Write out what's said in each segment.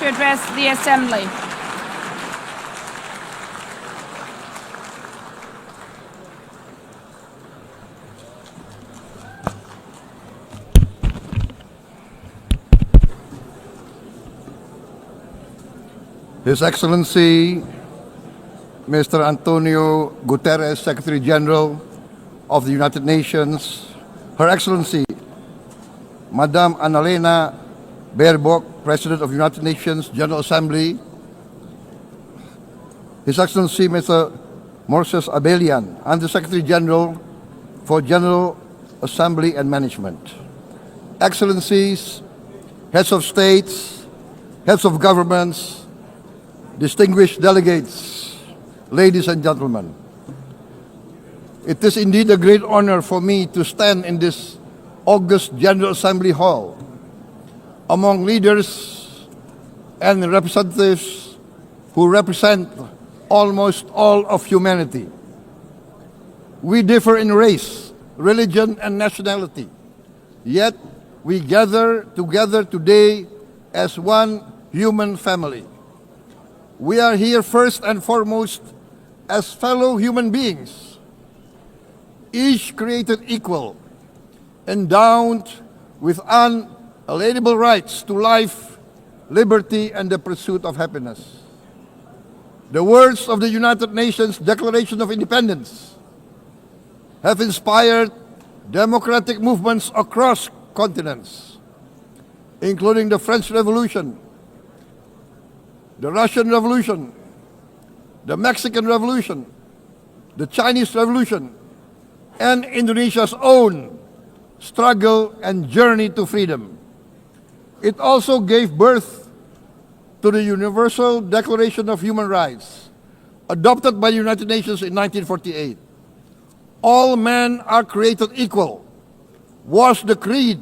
to address the Assembly. His Excellency, Mr. Antonio Guterres, Secretary General of the United Nations, Her Excellency, Madam Annalena Baerbock, President of the United Nations General Assembly, His Excellency, Mr. Moses Abelian, Under-Secretary General for General Assembly and Management, Excellencies, Heads of States, Heads of Governments, distinguished delegates, ladies and gentlemen, it is indeed a great honor for me to stand in this august General Assembly Hall among leaders and representatives who represent almost all of humanity. We differ in race, religion, and nationality, yet we gather together today as one human family. We are here first and foremost as fellow human beings, each created equal, endowed with unalienable rights to life, liberty, and the pursuit of happiness. The words of the United Nations Declaration of Independence have inspired democratic movements across continents, including the French Revolution, the Russian Revolution, the Mexican Revolution, the Chinese Revolution, and Indonesia's own struggle and journey to freedom. It also gave birth to the Universal Declaration of Human Rights, adopted by the United Nations in 1948. All men are created equal was the creed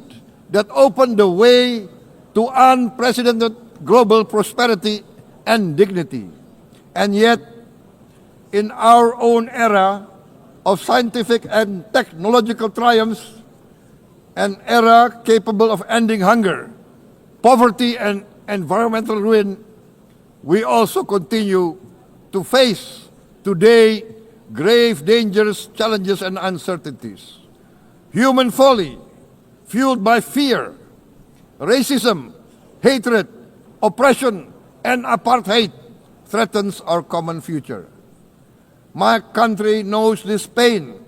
that opened the way to unprecedented global prosperity and dignity. And yet, in our own era of scientific and technological triumphs, an era capable of ending hunger, poverty, and environmental ruin, we also continue to face today grave dangers, challenges, and uncertainties. Human folly, fueled by fear, racism, hatred, oppression, and apartheid, threatens our common future. My country knows this pain.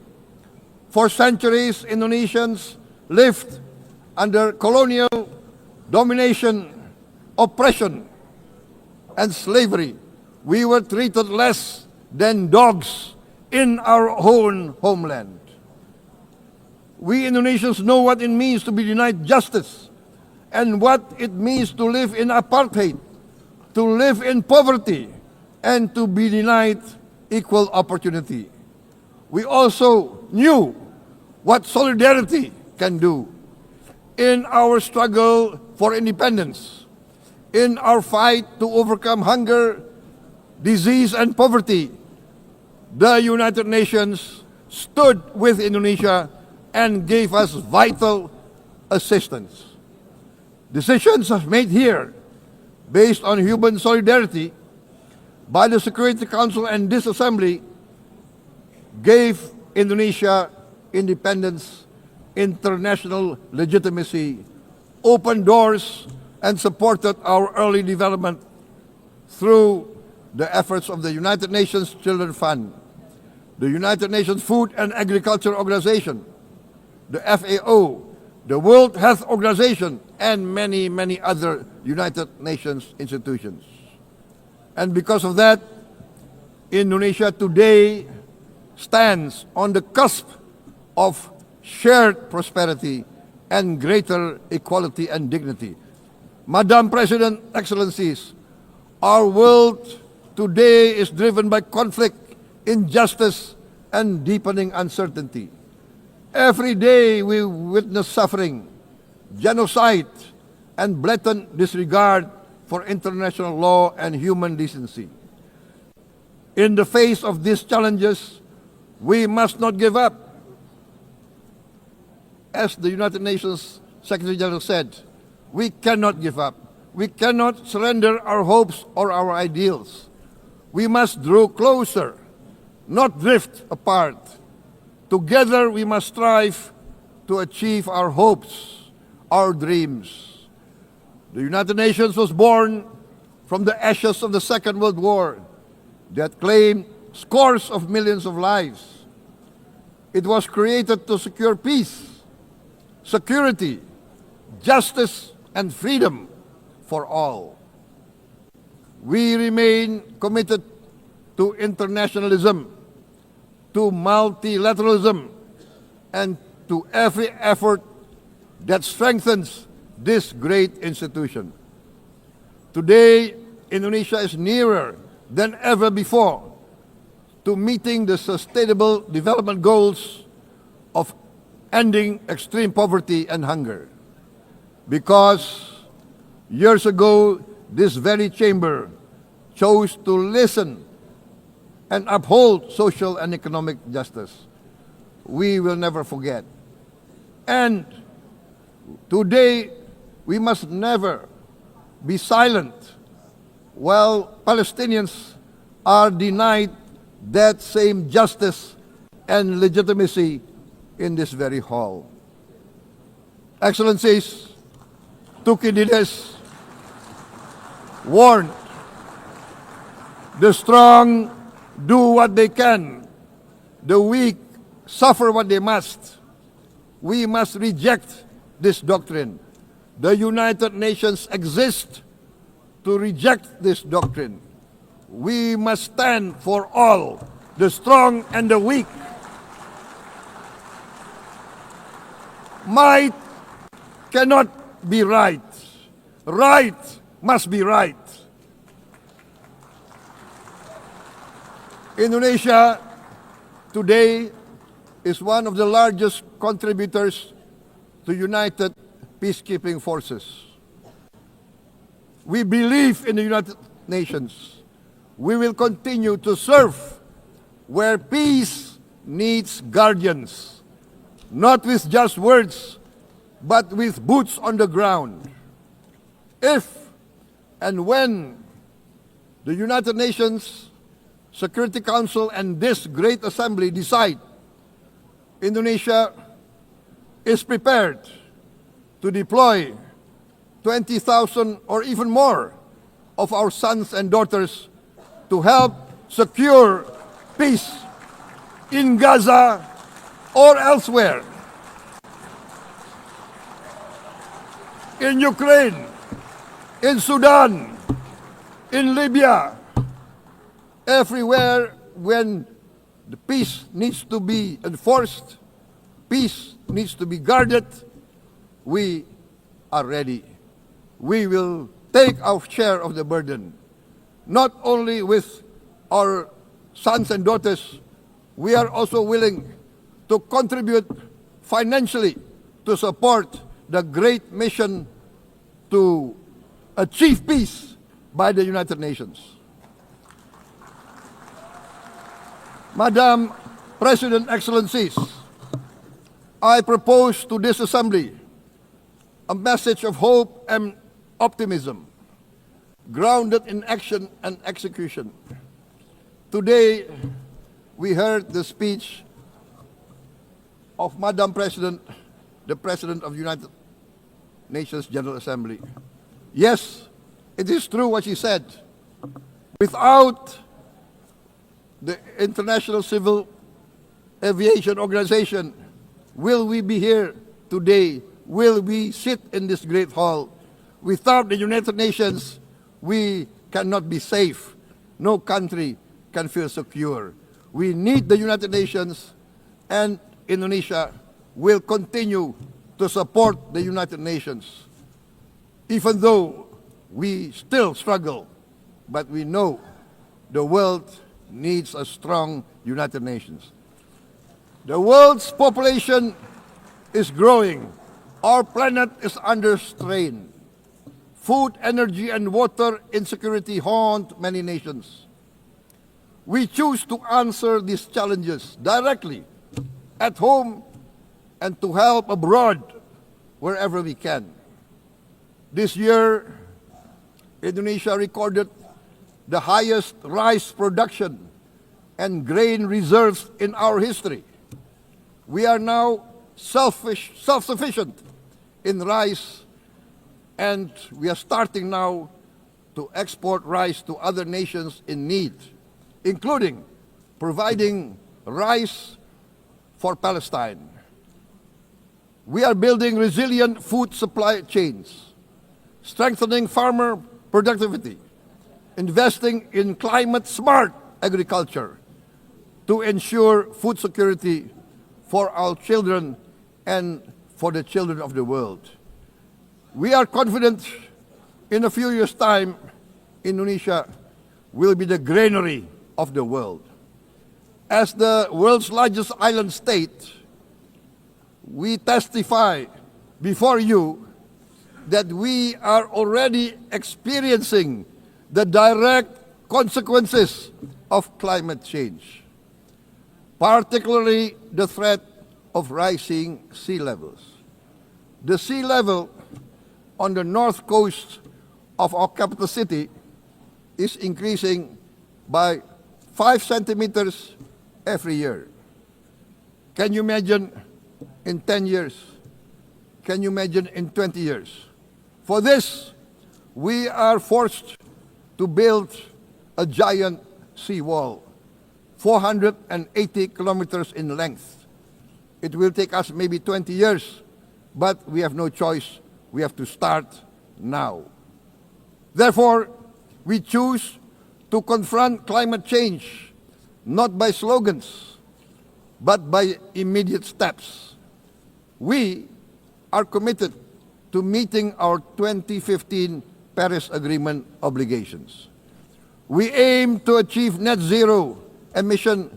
For centuries, Indonesians lived under colonial domination, oppression, and slavery. We were treated less than dogs in our own homeland. We Indonesians know what it means to be denied justice and what it means to live in apartheid, to live in poverty, and to be denied equal opportunity. We also knew what solidarity can do. In our struggle for independence, in our fight to overcome hunger, disease, and poverty, the United Nations stood with Indonesia and gave us vital assistance. Decisions made here based on human solidarity by the Security Council and this Assembly gave Indonesia independence, international legitimacy, opened doors, and supported our early development through the efforts of the United Nations Children's Fund, the United Nations Food and Agriculture Organization, the FAO, the World Health Organization, and many, many other United Nations institutions. And because of that, Indonesia today stands on the cusp of shared prosperity and greater equality and dignity. Madam President, Excellencies, our world today is driven by conflict, injustice, and deepening uncertainty. Every day we witness suffering, genocide, and blatant disregard for international law and human decency. In the face of these challenges, we must not give up. As the United Nations Secretary General said, we cannot give up. we cannot surrender our hopes or our ideals. We must draw closer, not drift apart. Together we must strive to achieve our hopes, our dreams. The United Nations was born from the ashes of the Second World War that claimed scores of millions of lives. It was created to secure peace, security, justice, and freedom for all. We remain committed to internationalism, to multilateralism, and to every effort that strengthens this great institution. Today, Indonesia is nearer than ever before to meeting the Sustainable Development Goals of ending extreme poverty and hunger. Because years ago, this very chamber chose to listen and uphold social and economic justice. We will never forget. And today, we must never be silent while Palestinians are denied that same justice and legitimacy in this very hall. Excellencies, Thucydides warned, the strong do what they can, the weak suffer what they must. We must reject this doctrine. The United Nations exist to reject this doctrine. We must stand for all, the strong and the weak. Might cannot be right. Right must be right. Indonesia today is one of the largest contributors to United Peacekeeping Forces. We believe in the United Nations. We will continue to serve where peace needs guardians, not with just words, but with boots on the ground. If and when the United Nations Security Council and this great assembly decide Indonesia is prepared to deploy 20,000 or even more of our sons and daughters to help secure peace in Gaza or elsewhere, in Ukraine, in Sudan, in Libya, everywhere when the peace needs to be enforced, peace needs to be guarded, we are ready. We will take our share of the burden, not only with our sons and daughters, we are also willing to contribute financially to support the great mission to achieve peace by the United Nations. Madam President, Excellencies, I propose to this Assembly a message of hope and optimism, grounded in action and execution. Today, we heard the speech of Madam President, the President of the United Nations General Assembly. Yes, it is true what she said. Without the International Civil Aviation Organization, will we be here today? Will we sit in this great hall? Without the United Nations, we cannot be safe. No country can feel secure. We need the United Nations, and Indonesia will continue to support the United Nations. Even though we still struggle, but we know the world needs a strong United Nations. The world's population is growing. Our planet is under strain. Food, energy, and water insecurity haunt many nations. We choose to answer these challenges directly at home and to help abroad wherever we can. This year, Indonesia recorded the highest rice production and grain reserves in our history. We are now self-sufficient in rice, and we are starting now to export rice to other nations in need, including providing rice for Palestine. We are building resilient food supply chains, strengthening farmer productivity, investing in climate-smart agriculture to ensure food security for our children and for the children of the world. We are confident in a few years' time, Indonesia will be the granary of the world. As the world's largest island state, we testify before you that we are already experiencing the direct consequences of climate change, particularly the threat of rising sea levels. The sea level on the north coast of our capital city is increasing by 5 centimeters every year. Can you imagine in 10 years? Can you imagine in 20 years? For this, we are forced to build a giant seawall, 480 kilometers in length. It will take us maybe 20 years, but we have no choice. We have to start now. Therefore, we choose to confront climate change not by slogans, but by immediate steps. We are committed to meeting our 2015 Paris Agreement obligations. We aim to achieve net zero emission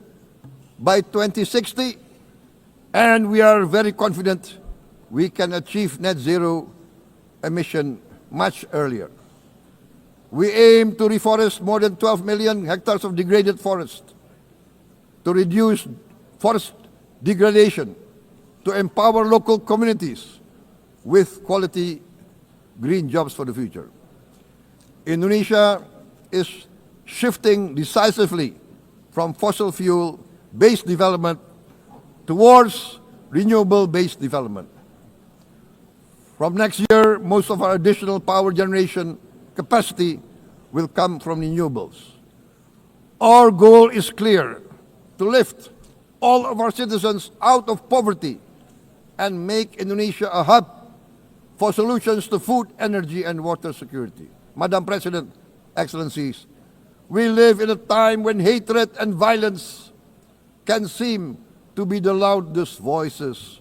by 2060, and we are very confident we can achieve net zero emission much earlier. We aim to reforest more than 12 million hectares of degraded forest, to reduce forest degradation, to empower local communities with quality green jobs for the future. Indonesia is shifting decisively from fossil fuel-based development towards renewable-based development. From next year, most of our additional power generation capacity will come from renewables. Our goal is clear: to lift all of our citizens out of poverty and make Indonesia a hub for solutions to food, energy, and water security. Madam President, Excellencies, we live in a time when hatred and violence can seem to be the loudest voices.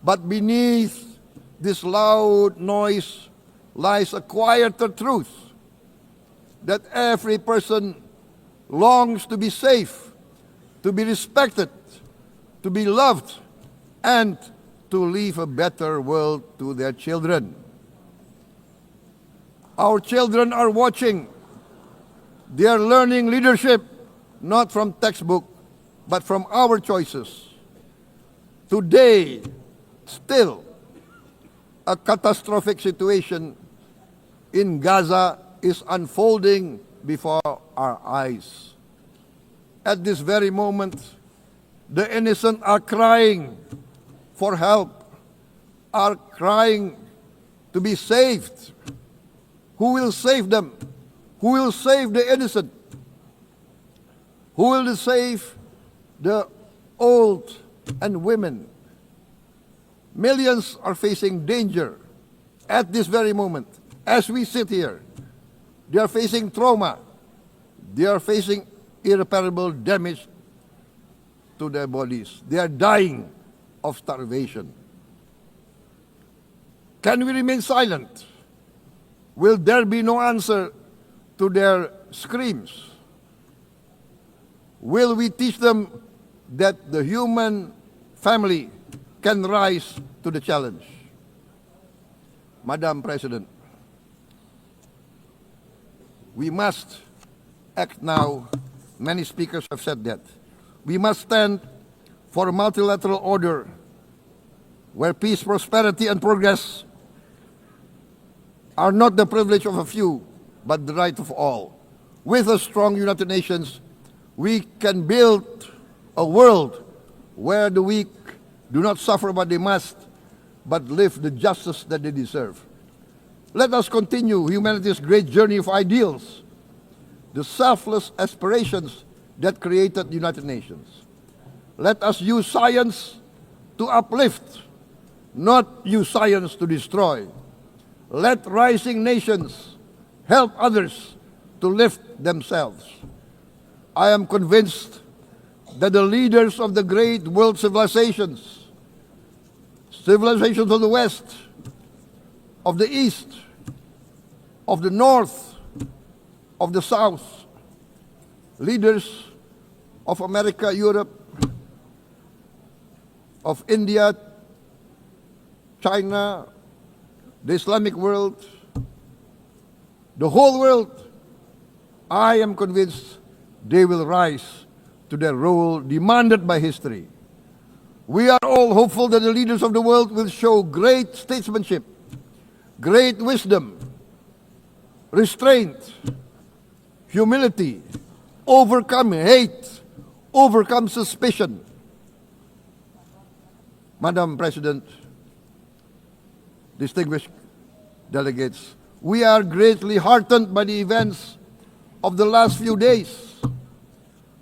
But beneath this loud noise lies a quieter truth, that every person longs to be safe, to be respected, to be loved, and to leave a better world to their children. Our children are watching. They are learning leadership not from textbook, but from our choices. Today, still, a catastrophic situation in Gaza is unfolding before our eyes. At this very moment, the innocent are crying for help, are crying to be saved. Who will save them? Who will save the innocent? Who will save the old and women? Millions are facing danger at this very moment. As we sit here, they are facing trauma. They are facing irreparable damage to their bodies. They are dying of starvation. Can we remain silent? Will there be no answer to their screams? Will we teach them that the human family can rise to the challenge? Madam President, we must act now. Many speakers have said that. We must stand for a multilateral order where peace, prosperity, and progress are not the privilege of a few, but the right of all. With a strong United Nations, we can build a world where the weak do not suffer what they must, but live the justice that they deserve. Let us continue humanity's great journey of ideals, the selfless aspirations that created the United Nations. Let us use science to uplift, not use science to destroy. Let rising nations help others to lift themselves. I am convinced that the leaders of the great world civilizations of the West, of the East, of the North, of the South, leaders of America, Europe, of India, China, the Islamic world, the whole world, I am convinced they will rise to their role demanded by history. We are all hopeful that the leaders of the world will show great statesmanship, great wisdom, restraint, humility, overcome hate, overcome suspicion. Madam President, distinguished delegates, we are greatly heartened by the events of the last few days,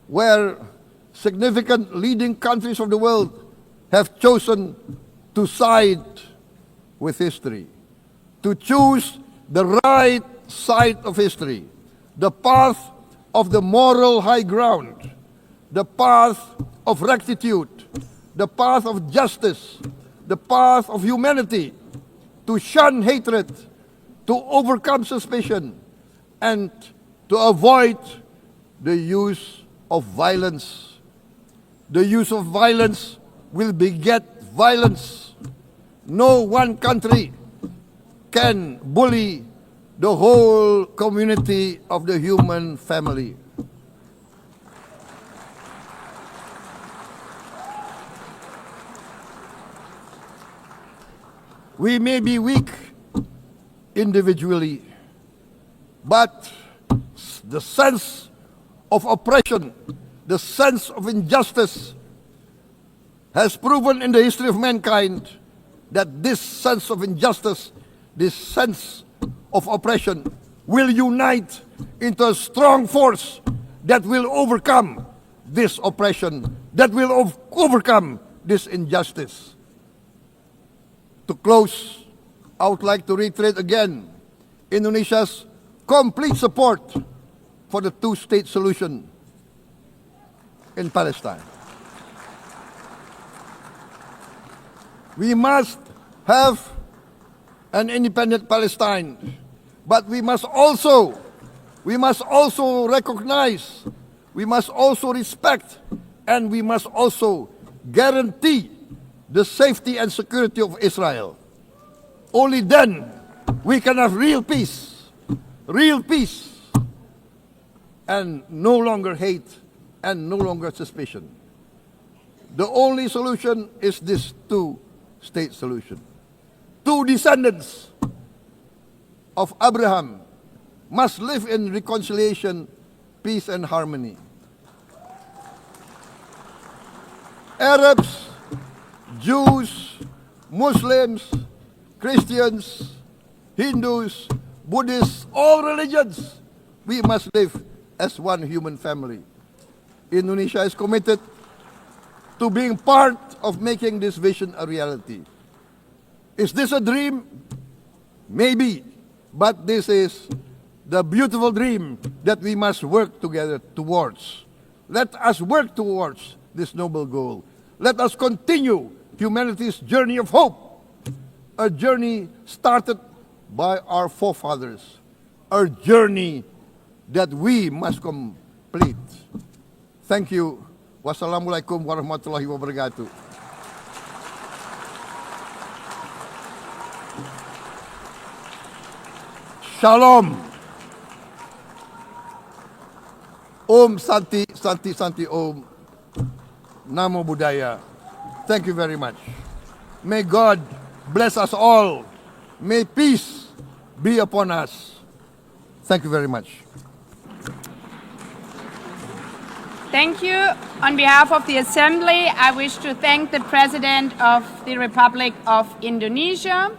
where significant leading countries of the world have chosen to side with history, to choose the right side of history, the path of the moral high ground, the path of rectitude, the path of justice, the path of humanity, to shun hatred, to overcome suspicion, and to avoid the use of violence. The use of violence will beget violence. No one country can bully the whole community of the human family. We may be weak individually, but the sense of oppression, the sense of injustice has proven in the history of mankind that this sense of injustice, this sense of oppression will unite into a strong force that will overcome this oppression, that will overcome this injustice. To close, I would like to reiterate again Indonesia's complete support for the two-state solution in Palestine. We must have an independent Palestine, but we must also recognize, we must also respect, and we must also guarantee the safety and security of Israel. Only then we can have real peace, and no longer hate and no longer suspicion. The only solution is this two-state solution. Two descendants of Abraham must live in reconciliation, peace, and harmony. Arabs, Jews, Muslims, Christians, Hindus, Buddhists, all religions, we must live as one human family. Indonesia is committed to being part of making this vision a reality. Is this a dream? Maybe, but this is the beautiful dream that we must work together towards. Let us work towards this noble goal. Let us continue humanity's journey of hope, a journey started by our forefathers, a journey that we must complete. Thank you. Wassalamualaikum warahmatullahi wabarakatuh. Shalom. Om Santi, Santi, Santi Om. Namo Buddhaya. Thank you very much. May God bless us all. May peace be upon us. Thank you very much. Thank you. On behalf of the Assembly, I wish to thank the President of the Republic of Indonesia,